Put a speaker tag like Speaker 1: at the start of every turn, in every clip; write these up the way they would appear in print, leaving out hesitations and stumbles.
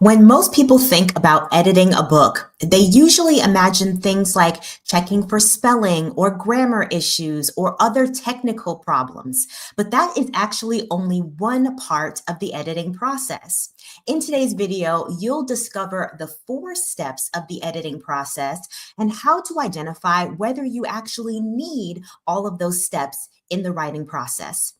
Speaker 1: When most people think about editing a book, they usually imagine things like checking for spelling or grammar issues or other technical problems. But that is actually only one part of the editing process. In today's video, you'll discover the 4 steps of the editing process and how to identify whether you actually need all of those steps in the writing process.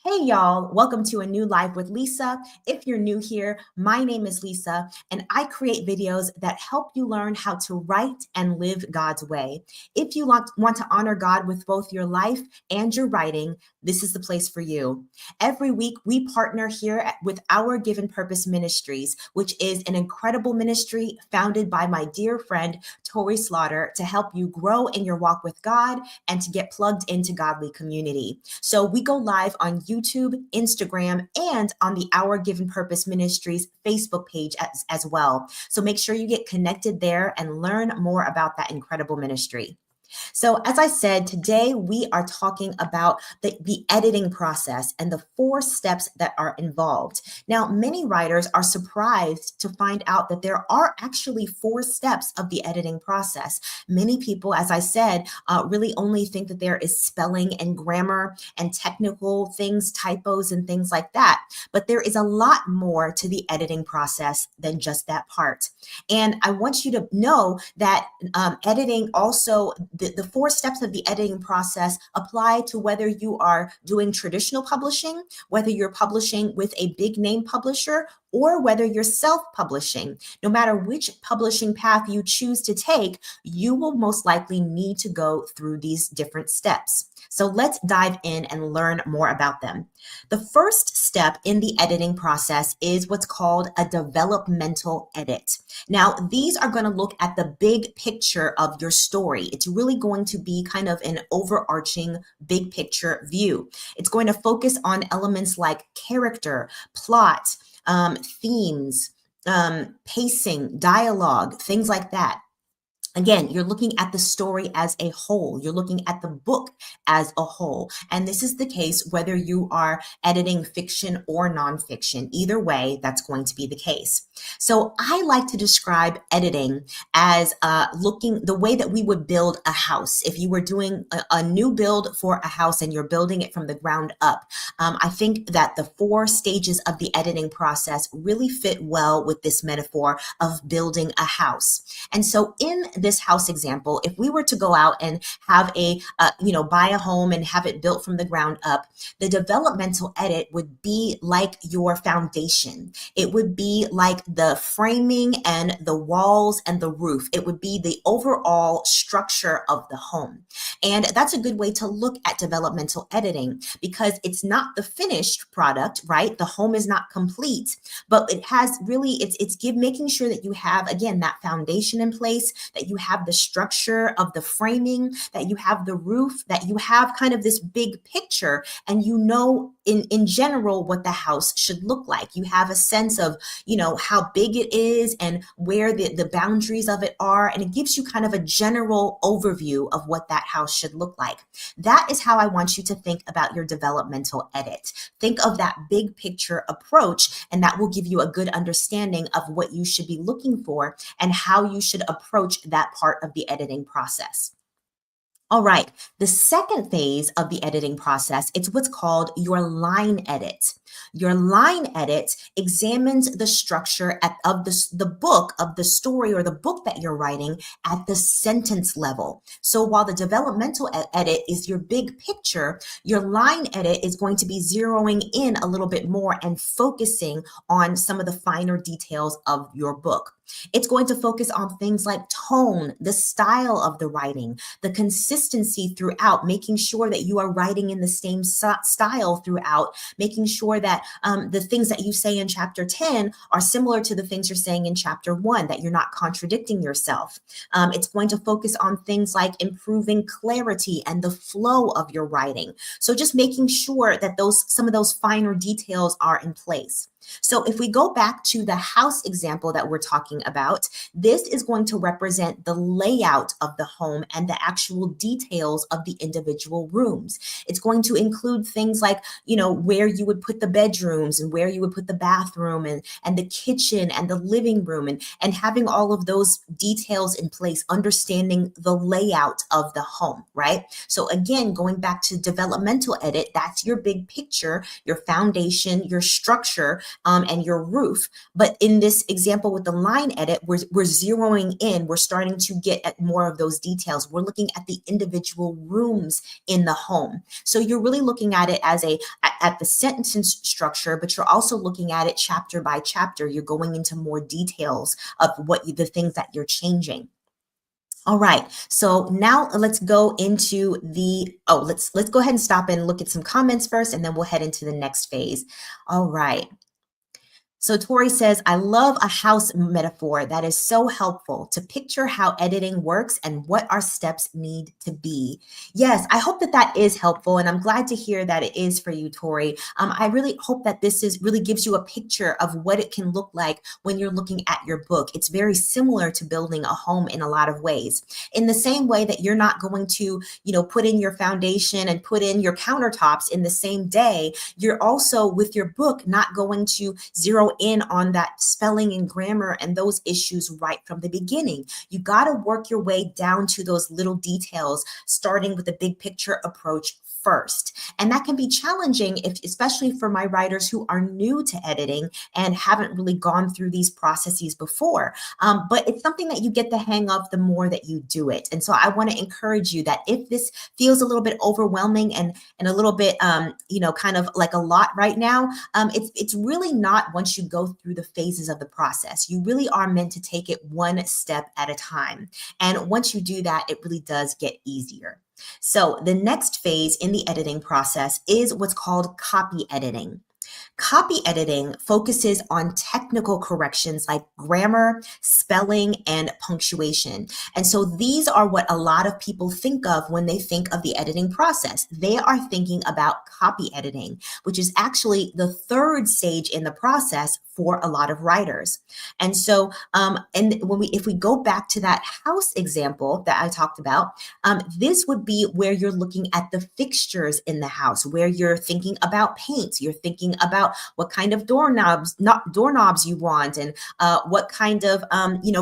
Speaker 1: Hey, y'all, welcome to A New Life with Lisa. If you're new here, my name is Lisa, and I create videos that help you learn how to write and live God's way. If you want to honor God with both your life and your writing, this is the place for you. Every week, we partner here with Our Given Purpose Ministries, which is an incredible ministry founded by my dear friend, Tori Slaughter, to help you grow in your walk with God and to get plugged into godly community. So we go live on YouTube, Instagram, and on the Our Given Purpose Ministries Facebook page as well. So make sure you get connected there and learn more about that incredible ministry. So as I said, today we are talking about the editing process and the 4 steps that are involved. Now, many writers are surprised to find out that there are actually 4 steps of the editing process. Many people, as I said, really only think that there is spelling and grammar and technical things, typos and things like that. But there is a lot more to the editing process than just that part. And I want you to know that editing also, the 4 steps of the editing process apply to whether you are doing traditional publishing, whether you're publishing with a big name publisher, or whether you're self-publishing. No matter which publishing path you choose to take, you will most likely need to go through these different steps. So let's dive in and learn more about them. The first step in the editing process is what's called a developmental edit. Now, these are going to look at the big picture of your story. It's really going to be kind of an overarching big picture view. It's going to focus on elements like character, plot, themes, pacing, dialogue, things like that. Again, you're looking at the story as a whole. You're looking at the book as a whole. And this is the case whether you are editing fiction or nonfiction. Either way, that's going to be the case. So I like to describe editing as the way that we would build a house. If you were doing a new build for a house and you're building it from the ground up, I think that the 4 stages of the editing process really fit well with this metaphor of building a house. And so in this house example, if we were to go out and have buy a home and have it built from the ground up, the developmental edit would be like your foundation. It would be like the framing and the walls and the roof. It would be the overall structure of the home. And that's a good way to look at developmental editing because it's not the finished product, right? The home is not complete, but it has really, making sure that you have, again, that foundation in place, that you have the structure of the framing, that you have the roof, that you have kind of this big picture, and you know in general what the house should look like. You have a sense of, how big it is and where the boundaries of it are, and it gives you kind of a general overview of what that house should look like. That is how I want you to think about your developmental edit. Think of that big picture approach, and that will give you a good understanding of what you should be looking for and how you should approach that part of the editing process. All right, the second phase of the editing process, it's what's called your line edit. Your line edit examines the structure of the book, of the story or the book that you're writing at the sentence level. So while the developmental edit is your big picture, your line edit is going to be zeroing in a little bit more and focusing on some of the finer details of your book. It's going to focus on things like tone, the style of the writing, the consistency throughout, making sure that you are writing in the same style throughout, making sure that the things that you say in chapter 10 are similar to the things you're saying in chapter 1, that you're not contradicting yourself. It's going to focus on things like improving clarity and the flow of your writing. So just making sure that some of those finer details are in place. So if we go back to the house example that we're talking talking about, this is going to represent the layout of the home and the actual details of the individual rooms. It's going to include things like, where you would put the bedrooms and where you would put the bathroom and the kitchen and the living room, and having all of those details in place, understanding the layout of the home, right? So again, going back to developmental edit, that's your big picture, your foundation, your structure, and your roof. But in this example with the line edit, we're zeroing in, we're starting to get at more of those details. We're looking at the individual rooms in the home. So you're really looking at it as at the sentence structure, but you're also looking at it chapter by chapter. You're going into more details of the things that you're changing. All right, so now let's go into let's go ahead and stop and look at some comments first, and then we'll head into the next phase. All right. So Tori says, I love a house metaphor that is so helpful to picture how editing works and what our steps need to be. Yes, I hope that is helpful, and I'm glad to hear that it is for you, Tori. I really hope that this really gives you a picture of what it can look like when you're looking at your book. It's very similar to building a home in a lot of ways. In the same way that you're not going to, put in your foundation and put in your countertops in the same day, you're also with your book not going to zero in on that spelling and grammar and those issues right from the beginning. You got to work your way down to those little details, starting with the big picture approach first. And that can be challenging, especially for my writers who are new to editing and haven't really gone through these processes before. But it's something that you get the hang of the more that you do it. And so I want to encourage you that if this feels a little bit overwhelming and a little bit, kind of like a lot right now, it's really not once you go through the phases of the process. You really are meant to take it one step at a time. And once you do that, it really does get easier. So the next phase in the editing process is what's called copy editing. Copy editing focuses on technical corrections like grammar, spelling, and punctuation. And so these are what a lot of people think of when they think of the editing process. They are thinking about copy editing, which is actually the third stage in the process for a lot of writers. And so, if we go back to that house example that I talked about, this would be where you're looking at the fixtures in the house, where you're thinking about paint, you're thinking about what kind of doorknobs you want, and what kind of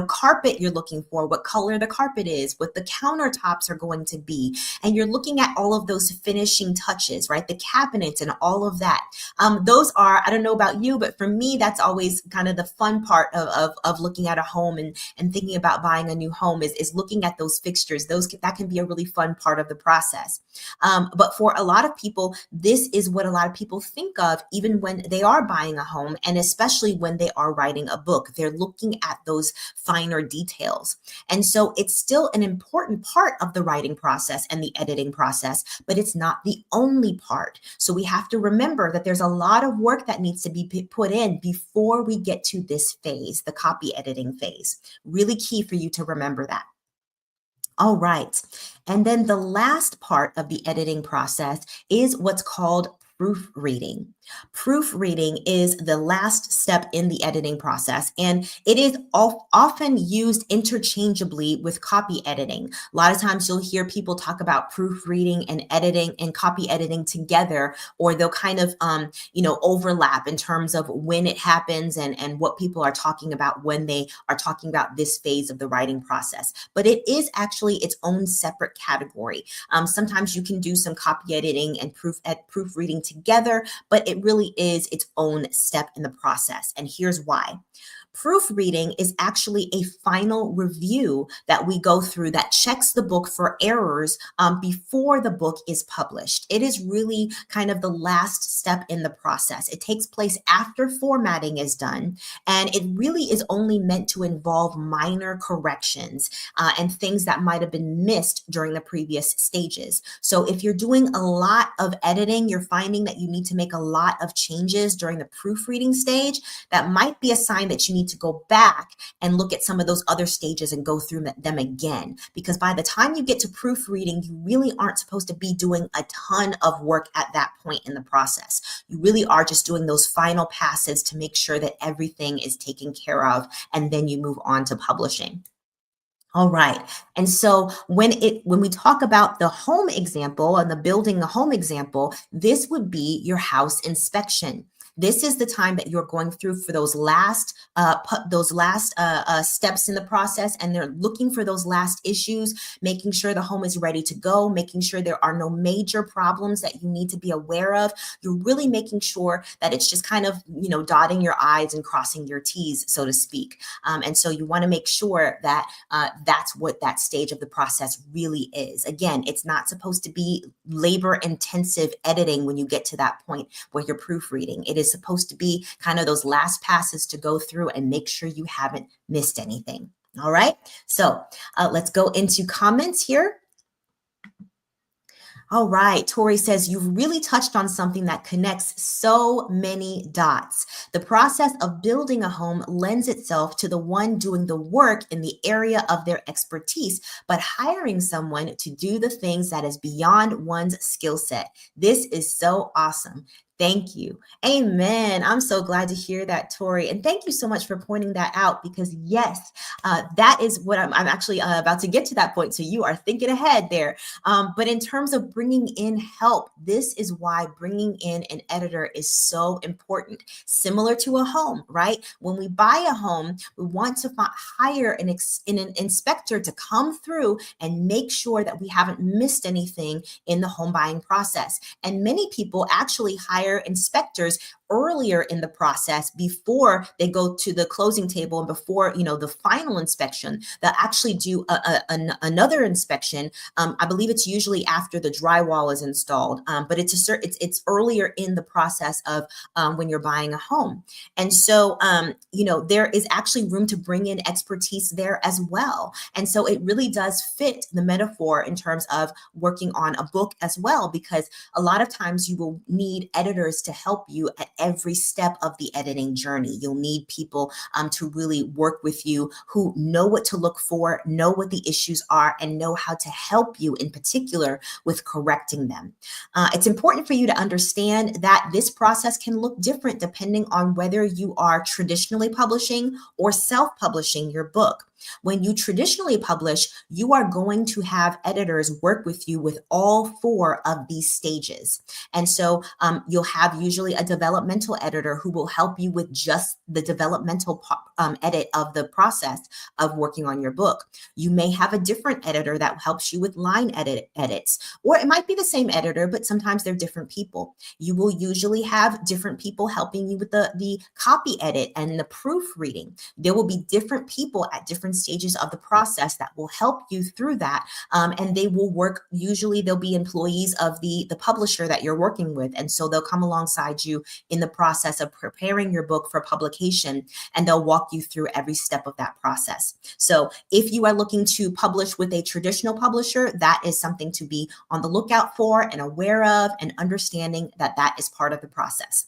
Speaker 1: carpet you're looking for, what color the carpet is, what the countertops are going to be, and you're looking at all of those finishing touches, right? The cabinets and all of that. Those are, I don't know about you, but for me, that's always kind of the fun part of looking at a home and thinking about buying a new home is looking at those fixtures. That can be a really fun part of the process. But for a lot of people, this is what a lot of people think of even when they are buying a home, and especially when they are writing a book. They're looking at those finer details. And so it's still an important part of the writing process and the editing process, but it's not the only part. So we have to remember that there's a lot of work that needs to be put in before we get to this phase, the copy editing phase. Really key for you to remember that. All right. And then the last part of the editing process is what's called proofreading. Proofreading is the last step in the editing process, and it is often used interchangeably with copy editing. A lot of times you'll hear people talk about proofreading and editing and copy editing together, or they'll kind of overlap in terms of when it happens and what people are talking about when they are talking about this phase of the writing process. But it is actually its own separate category. Sometimes you can do some copy editing and proofreading together, but it really is its own step in the process. And here's why. Proofreading is actually a final review that we go through that checks the book for errors before the book is published. It is really kind of the last step in the process. It takes place after formatting is done, and it really is only meant to involve minor corrections and things that might have been missed during the previous stages. So if you're doing a lot of editing, you're finding finding that you need to make a lot of changes during the proofreading stage, that might be a sign that you need to go back and look at some of those other stages and go through them again. Because by the time you get to proofreading, you really aren't supposed to be doing a ton of work at that point in the process. You really are just doing those final passes to make sure that everything is taken care of, and then you move on to publishing. All right. And so when we talk about the home example and the building a home example, this would be your house inspection. This is the time that you're going through for those last steps in the process, and they're looking for those last issues, making sure the home is ready to go, making sure there are no major problems that you need to be aware of. You're really making sure that it's just kind of, dotting your I's and crossing your T's, so to speak. And so you want to make sure that that's what that stage of the process really is. Again, it's not supposed to be labor-intensive editing when you get to that point where you're proofreading. It is supposed to be kind of those last passes to go through and make sure you haven't missed anything. All right, so let's go into comments here. All right, Tori says, you've really touched on something that connects so many dots. The process of building a home lends itself to the one doing the work in the area of their expertise, but hiring someone to do the things that is beyond one's skill set. This is so awesome. Thank you. Amen. I'm so glad to hear that, Tori. And thank you so much for pointing that out, because yes, that is what I'm actually about to get to that point. So you are thinking ahead there. But in terms of bringing in help, this is why bringing in an editor is so important. Similar to a home, right? When we buy a home, we want to hire an inspector to come through and make sure that we haven't missed anything in the home buying process. And many people actually hire inspectors earlier in the process before they go to the closing table and before the final inspection. They'll actually do another inspection. I believe it's usually after the drywall is installed, but it's earlier in the process of when you're buying a home. And so there is actually room to bring in expertise there as well. And so it really does fit the metaphor in terms of working on a book as well, because a lot of times you will need editors to help you at every step of the editing journey. You'll need people to really work with you who know what to look for, know what the issues are, and know how to help you in particular with correcting them. It's important for you to understand that this process can look different depending on whether you are traditionally publishing or self-publishing your book. When you traditionally publish, you are going to have editors work with you with all 4 of these stages. And so you'll have usually a developmental editor who will help you with just the developmental edit of the process of working on your book. You may have a different editor that helps you with line edits, or it might be the same editor, but sometimes they're different people. You will usually have different people helping you with the copy edit and the proofreading. There will be different people at different stages of the process that will help you through that. And they will work, usually they'll be employees of the publisher that you're working with. And so they'll come alongside you in the process of preparing your book for publication, and they'll walk you through every step of that process. So if you are looking to publish with a traditional publisher, that is something to be on the lookout for and aware of, and understanding that that is part of the process.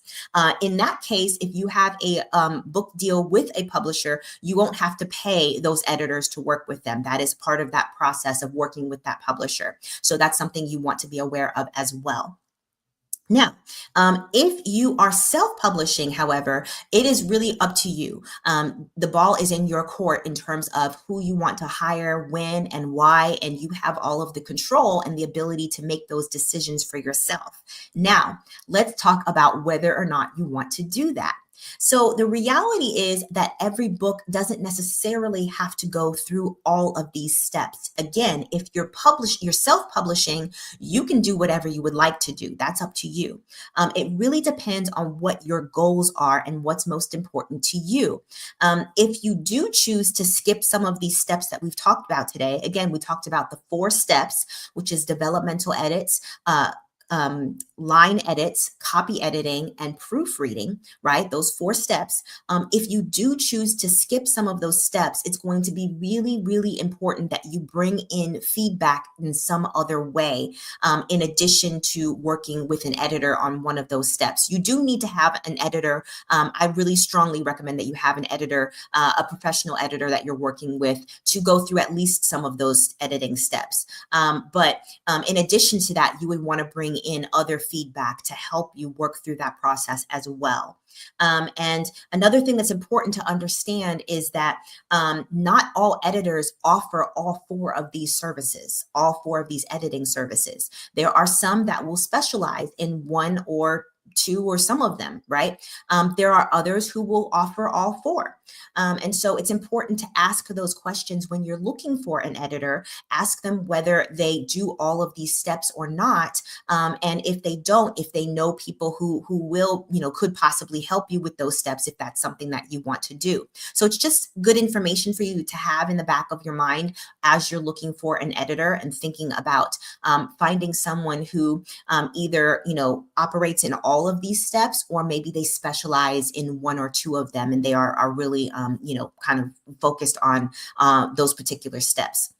Speaker 1: In that case, if you have a book deal with a publisher, you won't have to pay those editors to work with them. That is part of that process of working with that publisher. So that's something you want to be aware of as well. Now, if you are self-publishing, however, it is really up to you. The ball is in your court in terms of who you want to hire, when, and why, and you have all of the control and the ability to make those decisions for yourself. Now, let's talk about whether or not you want to do that. So the reality is that every book doesn't necessarily have to go through all of these steps. Again, if you're self-publishing, you can do whatever you would like to do. That's up to you. It really depends on what your goals are and what's most important to you. If you do choose to skip some of these steps that we've talked about today, again, we talked about the 4 steps, which is developmental edits, line edits, copy editing, and proofreading, right? Those 4 steps. If you do choose to skip some of those steps, it's going to be really, really important that you bring in feedback in some other way, in addition to working with an editor on one of those steps. You do need to have an editor. I really strongly recommend that you have an editor, a professional editor that you're working with, to go through at least some of those editing steps. But in addition to that, you would want to bring in other feedback to help you work through that process as well. And another thing that's important to understand is that not all editors offer all 4 of these services, all 4 of these editing services. There are some that will specialize in 1 or 2 or some of them, right? There are others who will offer all 4. And so it's important to ask those questions when you're looking for an editor. Ask them whether they do all of these steps or not. And if they don't, if they know people who will, could possibly help you with those steps, if that's something that you want to do. So it's just good information for you to have in the back of your mind as you're looking for an editor and thinking about finding someone who either, operates in all of these steps, or maybe they specialize in 1 or 2 of them, and they are really, kind of focused on those particular steps.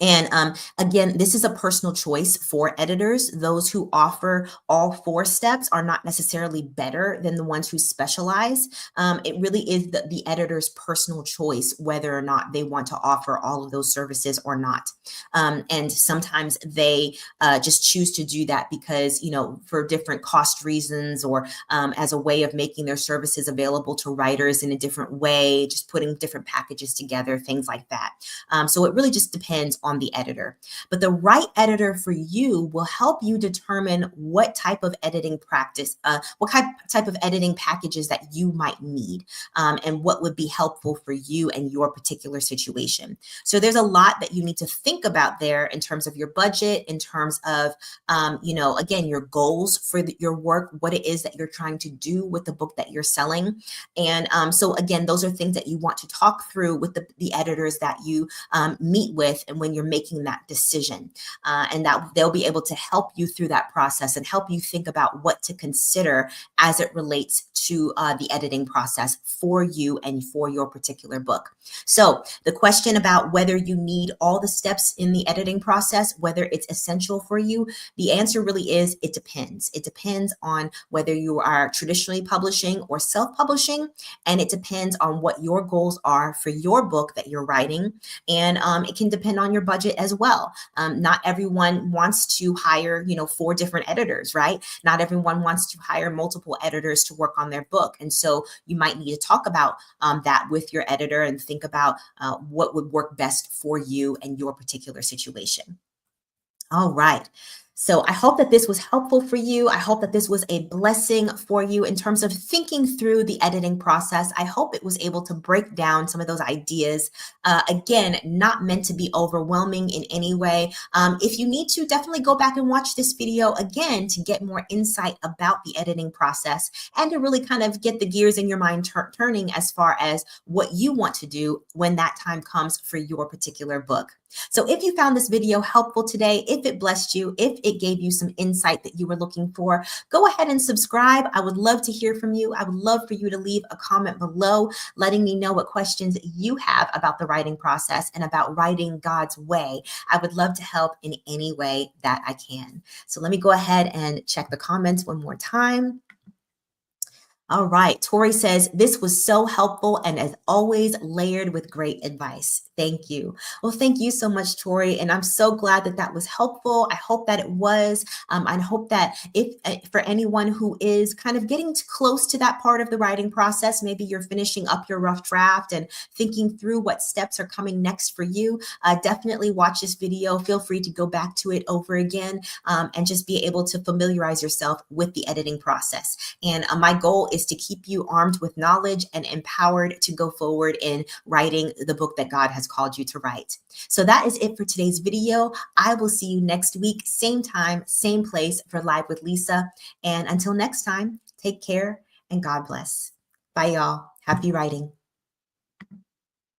Speaker 1: And again, this is a personal choice for editors. Those who offer all 4 steps are not necessarily better than the ones who specialize. It really is the editor's personal choice whether or not they want to offer all of those services or not. And sometimes they just choose to do that because, for different cost reasons, or as a way of making their services available to writers in a different way, just putting different packages together, things like that. So it really just depends on the editor. But the right editor for you will help you determine what type of editing practice, what type of editing packages that you might need, and what would be helpful for you and your particular situation. So there's a lot that you need to think about there in terms of your budget, in terms of, again, your goals for your work, what it is that you're trying to do with the book that you're selling. And so again, those are things that you want to talk through with the editors that you meet with, and when you're making that decision, and that they'll be able to help you through that process and help you think about what to consider as it relates to the editing process for you and for your particular book. So the question about whether you need all the steps in the editing process, whether it's essential for you, the answer really is it depends. It depends on whether you are traditionally publishing or self-publishing, and it depends on what your goals are for your book that you're writing. And it can depend on your budget as well. Not everyone wants to hire, 4 different editors, right? Not everyone wants to hire multiple editors to work on their book. And so you might need to talk about that with your editor and think about what would work best for you and your particular situation. All right. So I hope that this was helpful for you. I hope that this was a blessing for you in terms of thinking through the editing process. I hope it was able to break down some of those ideas. Again, not meant to be overwhelming in any way. If you need to, definitely go back and watch this video again to get more insight about the editing process and to really kind of get the gears in your mind turning as far as what you want to do when that time comes for your particular book. So if you found this video helpful today, if it blessed you, if it gave you some insight that you were looking for, go ahead and subscribe. I would love to hear from you. I would love for you to leave a comment below, letting me know what questions you have about the writing process and about writing God's way. I would love to help in any way that I can. So let me go ahead and check the comments one more time. All right. Tori says, this was so helpful and as always, layered with great advice. Thank you. Well, thank you so much, Tori. And I'm so glad that that was helpful. I hope that it was. I hope that if for anyone who is kind of getting close to that part of the writing process, maybe you're finishing up your rough draft and thinking through what steps are coming next for you, definitely watch this video. Feel free to go back to it over again and just be able to familiarize yourself with the editing process. And my goal is to keep you armed with knowledge and empowered to go forward in writing the book that God has called you to write. So that is it for today's video. I will see you next week, same time, same place for Live with Lisa. And until next time, take care and God bless. Bye, y'all. Happy writing.